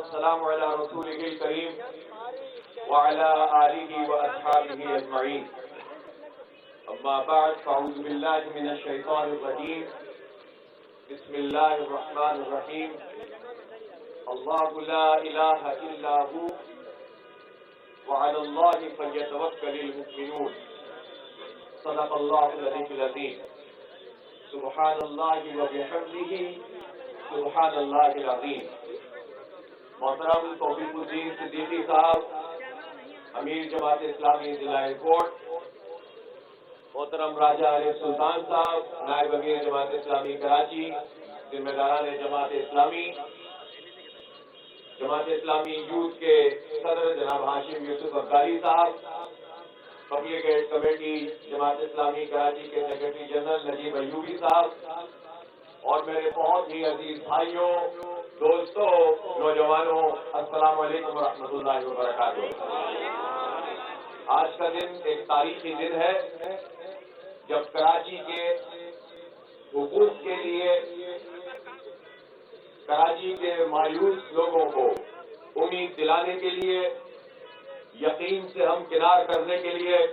والسلام على رسوله الكريم وعلى آله وأصحابه أجمعين. أما بعد فأعوذ بالله من الشيطان الرجيم. بسم الله الرحمن الرحيم. الله لا إله إلا هو وعلى الله فليتوكل المؤمنون. صدق الله العلي العظيم. سبحان الله وبحمده سبحان اللہ العظیم. محترم توفیق الدین صدیقی صاحب امیر جماعت اسلامی ضلع کوٹ، محترم راجہ عارف سلطان صاحب نائب امیر جماعت اسلامی کراچی، ذمہ داران جماعت اسلامی یوتھ کے صدر جناب ہاشم یوسف افغاری صاحب، public add committee Jamaat Islami Karachi کے سیکرٹری جنرل نجیب ایوبی صاحب، اور میرے بہت ہی عزیز بھائیوں، دوستوں، نوجوانوں، السلام علیکم ورحمۃ اللہ وبرکاتہ. آج کا دن ایک تاریخی دن ہے جب کراچی کے حقوق کے لیے، کراچی کے مایوس لوگوں کو امید دلانے کے لیے، یقین سے ہم کنار کرنے کے لیے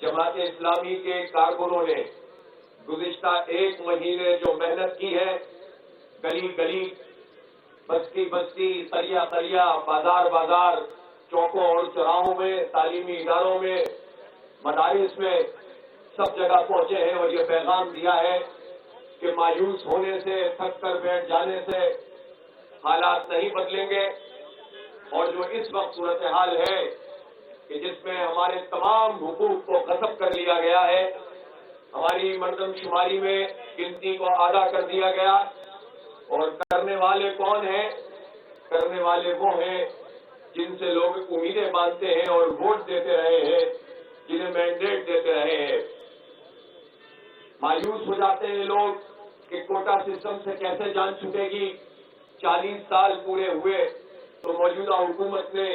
جماعت اسلامی کے کارکنوں نے گزشتہ ایک مہینے جو محنت کی ہے، گلی گلی، بستی بستی، قریہ قریہ، بازار بازار، چوکوں اور چوراہوں میں، تعلیمی اداروں میں، مدارس میں، سب جگہ پہنچے ہیں اور یہ پیغام دیا ہے کہ مایوس ہونے سے، تھک کر بیٹھ جانے سے حالات نہیں بدلیں گے. اور جو اس وقت صورتحال ہے کہ جس میں ہمارے تمام حقوق کو غصب کر لیا گیا ہے، ہماری مردم شماری میں گنتی کو آدھا کر دیا گیا، اور کرنے والے کون ہیں؟ کرنے والے وہ ہیں جن سے لوگ امیدیں باندھتے ہیں اور ووٹ دیتے رہے ہیں، جنہیں مینڈیٹ دیتے رہے ہیں. مایوس ہو جاتے ہیں لوگ کہ کوٹا سسٹم سے کیسے جان چھوٹے گی. 40 سال پورے ہوئے تو موجودہ حکومت نے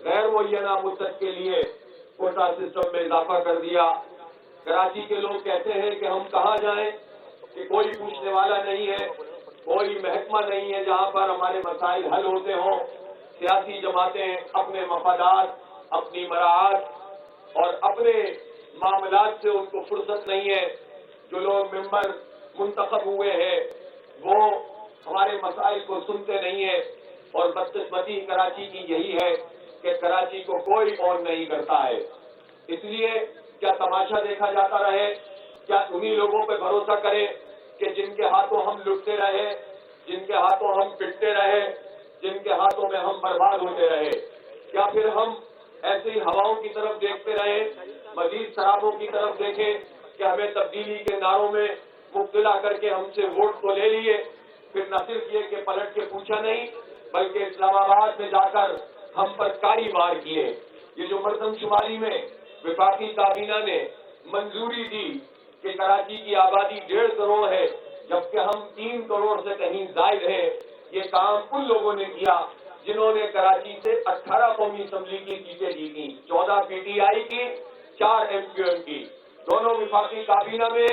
غیر معینہ مدت کے لیے کوٹا سسٹم میں اضافہ کر دیا. کراچی کے لوگ کہتے ہیں کہ ہم کہاں جائیں کہ کوئی پوچھنے والا نہیں ہے، کوئی محکمہ نہیں ہے جہاں پر ہمارے مسائل حل ہوتے ہوں. سیاسی جماعتیں اپنے مفادات، اپنی مراعات اور اپنے معاملات سے ان کو فرصت نہیں ہے. جو لوگ ممبر منتخب ہوئے ہیں وہ ہمارے مسائل کو سنتے نہیں ہیں، اور بدقسمتی کراچی کی یہی ہے کہ کراچی کو کوئی اور نہیں کرتا ہے. اس لیے کیا تماشا دیکھا جاتا رہے؟ کیا انہی لوگوں پہ بھروسہ کریں کہ جن کے ہاتھوں ہم لٹتے رہے، جن کے ہاتھوں ہم پٹتے رہے، جن کے ہاتھوں میں ہم برباد ہوتے رہے؟ کیا پھر ہم ایسی ہواؤں کی طرف دیکھتے رہے، مزید شرابوں کی طرف دیکھیں کہ ہمیں تبدیلی کے نعروں میں مبتلا کر کے ہم سے ووٹ تو لے لیے، پھر نہ صرف یہ کہ پلٹ کے پوچھا نہیں بلکہ اسلام آباد میں جا کر ہم پر کاری وار کیے. یہ جو مردم شماری میں وفاقی کابینہ نے منظوری دی کہ کراچی کی آبادی 1.5 کروڑ ہے جبکہ ہم 3 کروڑ سے کہیں زائد ہیں، یہ کام ان لوگوں نے کیا جنہوں نے کراچی سے 18 قومی اسمبلی کی سیٹیں جیتی، 14 پی ٹی آئی کی، 4 ایم کیو ایم کی. دونوں وفاقی کابینہ میں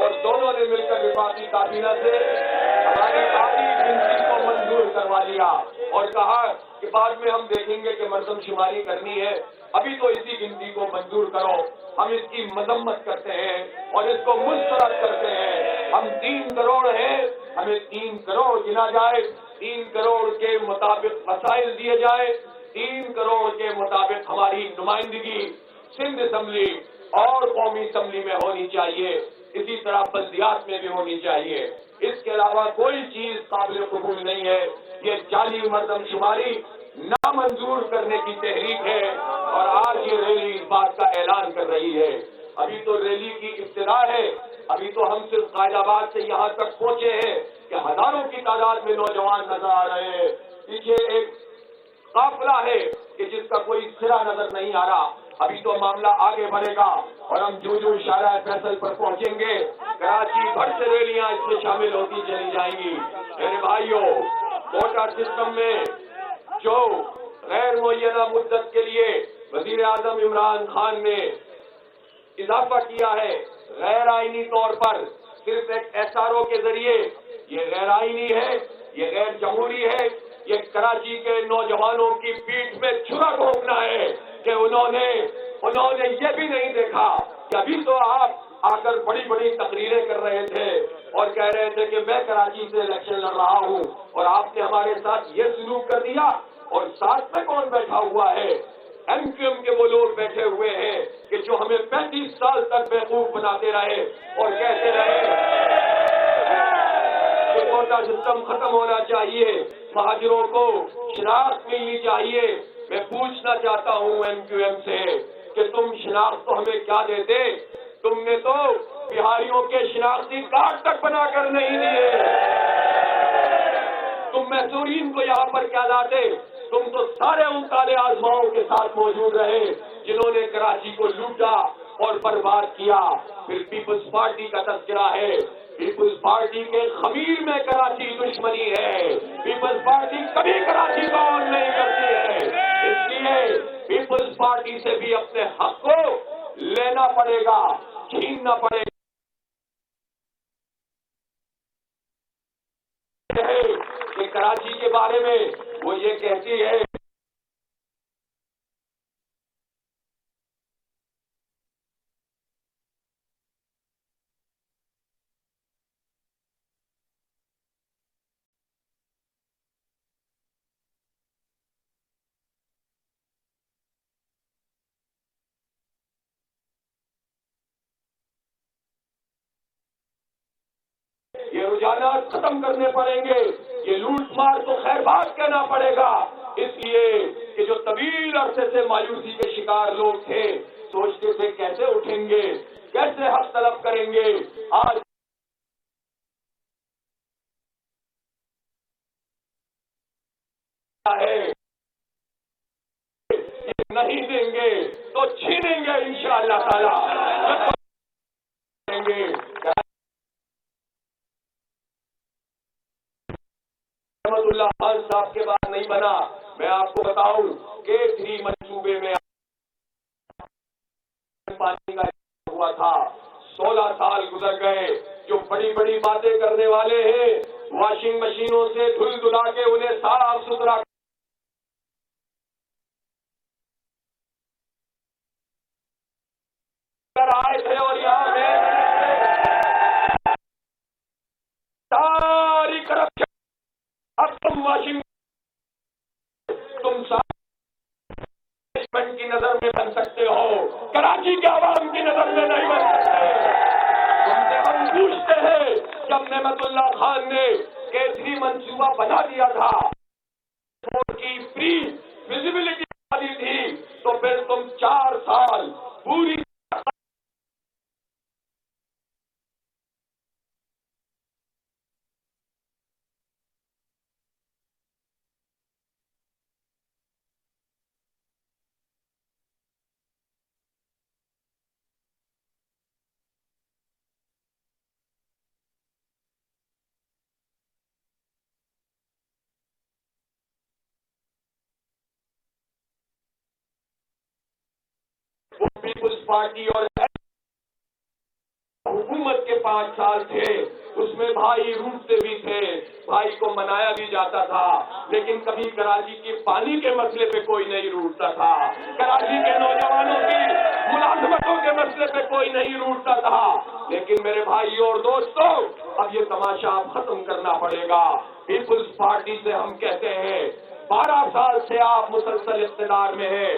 اور دونوں نے مل کر وفاقی کابینہ سے ہماری آدھی گنتی کو منظور کروا دیا اور کہا کہ بعد میں ہم دیکھیں گے کہ مردم شماری کرنی ہے، ابھی تو اسی گنتی کو منظور کرو. ہم اس کی مذمت کرتے ہیں اور اس کو مسترد کرتے ہیں. ہم 3 کروڑ ہیں، ہمیں 3 کروڑ گنا جائے، 3 کروڑ کے مطابق مسائل دیے جائے، 3 کروڑ کے مطابق ہماری نمائندگی سندھ اسمبلی اور قومی اسمبلی میں ہونی چاہیے، اسی طرح بلدیات میں بھی ہونی چاہیے. اس کے علاوہ کوئی چیز قابل قبول نہیں ہے. یہ جعلی مردم شماری نامنظور کرنے کی تحریک ہے اور آج یہ ریلی اس بات کا اعلان کر رہی ہے. ابھی تو ریلی کی ابتدا ہے، ابھی تو ہم صرف قائد آباد سے یہاں تک پہنچے ہیں کہ ہزاروں کی تعداد میں نوجوان نظر آ رہے ہیں. پیچھے ایک قافلہ ہے کہ جس کا کوئی سرا نظر نہیں آ رہا. ابھی تو معاملہ آگے بڑھے گا اور ہم جو شارع فیصل پر پہنچیں گے، کراچی بھر سے ریلیاں اس میں شامل ہوتی چلی جائیں گی. میرے بھائیوں، کوٹا سسٹم میں جو غیر معینہ مدت کے لیے وزیر اعظم عمران خان نے اضافہ کیا ہے غیر آئینی طور پر صرف ایک ایس آر او کے ذریعے، یہ غیر آئینی ہے، یہ غیر جمہوری ہے، یہ کراچی کے نوجوانوں کی پیٹھ میں چھرا گھونپنا ہے کہ انہوں نے یہ بھی نہیں دیکھا کہ ابھی تو آپ آ کر بڑی بڑی تقریریں کر رہے تھے اور کہہ رہے تھے کہ میں کراچی سے الیکشن لڑ رہا ہوں، اور آپ نے ہمارے ساتھ یہ سلوک کر دیا، اور ساتھ میں کون بیٹھا ہوا ہے؟ ایم کیو ایم کے وہ لوگ بیٹھے ہوئے ہیں کہ جو ہمیں 35 سال تک بیوقوف بناتے رہے اور کہتے رہے کہ کوٹا سسٹم ختم ہونا چاہیے، مہاجروں کو شناخت ملنی چاہیے۔ میں پوچھنا چاہتا ہوں ایم کیو ایم سے کہ تم شناخت تو ہمیں کیا دیتے؟ تم نے تو بہاریوں کے شناختی کارڈ تک بنا کر نہیں دیے۔ تم محصورین کو یہاں پر کیا لاتے؟ تم تو سارے ان کالے آزماؤں کے ساتھ موجود رہے جنہوں نے کراچی کو لوٹا اور برباد کیا۔ پھر پیپلز پارٹی کا تذکرہ ہے، پیپلز پارٹی کے خمیر میں کراچی دشمنی ہے، پیپلز پارٹی کبھی کراچی کو آن نہیں کرتی ہے۔ اس لیے پیپلز پارٹی سے بھی اپنے حق کو لینا پڑے گا، چھیننا پڑے گا۔ کہ کراچی کے بارے میں وہ یہ کہتی ہے یہ رجحانات ختم کرنے پڑیں گے، یہ لوٹ مار تو خیر بات کہنا پڑے گا، اس لیے کہ جو طویل عرصے سے مایوسی کے شکار لوگ تھے سوچتے تھے کیسے اٹھیں گے، کیسے حق طلب کریں گے، آج ہے نہیں دیں گے تو چھینیں گے انشاءاللہ تعالی دیں گے۔ احمد اللہ خان صاحب کے بعد نہیں بنا، میں آپ کو بتاؤں کہ 3 منصوبے میں پانی کا ہوا تھا، 16 سال گزر گئے۔ جو بڑی بڑی باتیں کرنے والے ہیں واشنگ مشینوں سے دھل دھلا کے انہیں صاف ستھرا کر آئے تھے، اور یہاں میں ساری کرپشن اب تم واشنگ تم کی نظر میں بن سکتے ہو، کراچی کے عوام کی نظر میں نہیں بن سکتے۔ تم سے ہم پوچھتے ہیں جب نعمت اللہ خان نے کیسری منصوبہ بنا دیا تھا کی فری ویزیبلٹی دی تھی، تو پھر تم 4 سال پوری پیپلز پارٹی اور حکومت کے 5 سال تھے، اس میں بھائی روٹتے بھی تھے، بھائی کو منایا بھی جاتا تھا، لیکن کبھی کراچی کے پانی کے مسئلے پہ کوئی نہیں روٹتا تھا، کراچی کے نوجوانوں کی ملازمتوں کے مسئلے پہ کوئی نہیں روٹتا تھا۔ لیکن میرے بھائی اور دوستوں، اب یہ تماشا اب ختم کرنا پڑے گا۔ پیپلز پارٹی سے ہم کہتے ہیں 12 سال سے آپ مسلسل اقتدار میں ہیں،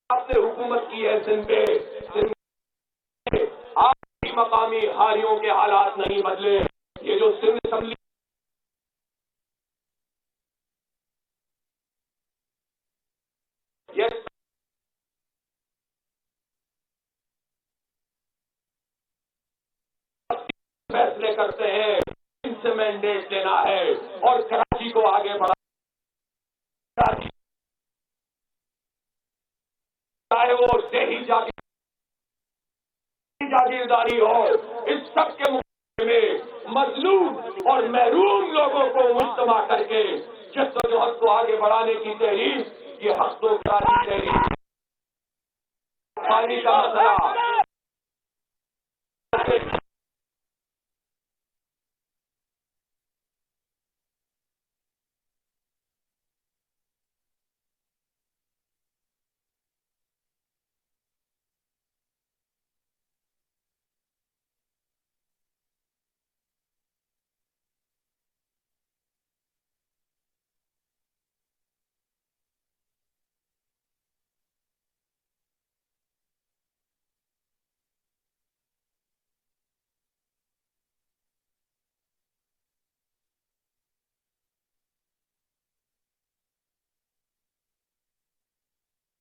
آپ نے حکومت کی ہے سندھ پہ، آپ کی مقامی ہاریوں کے حالات نہیں بدلے۔ یہ جو سندھ اسمبلی یہ فیصلے کرتے ہیں، ان سے مینڈیٹ لینا ہے اور کراچی کو آگے بڑھا، چاہے وہ دیہی جاگیرداری ہو، اس سب کے مقابلے میں مظلوم اور محروم لوگوں کو مجتمع کر کے جدوجہد کو آگے بڑھانے کی تحریک، یہ حق و کراچی تحریک، پانی کا مسئلہ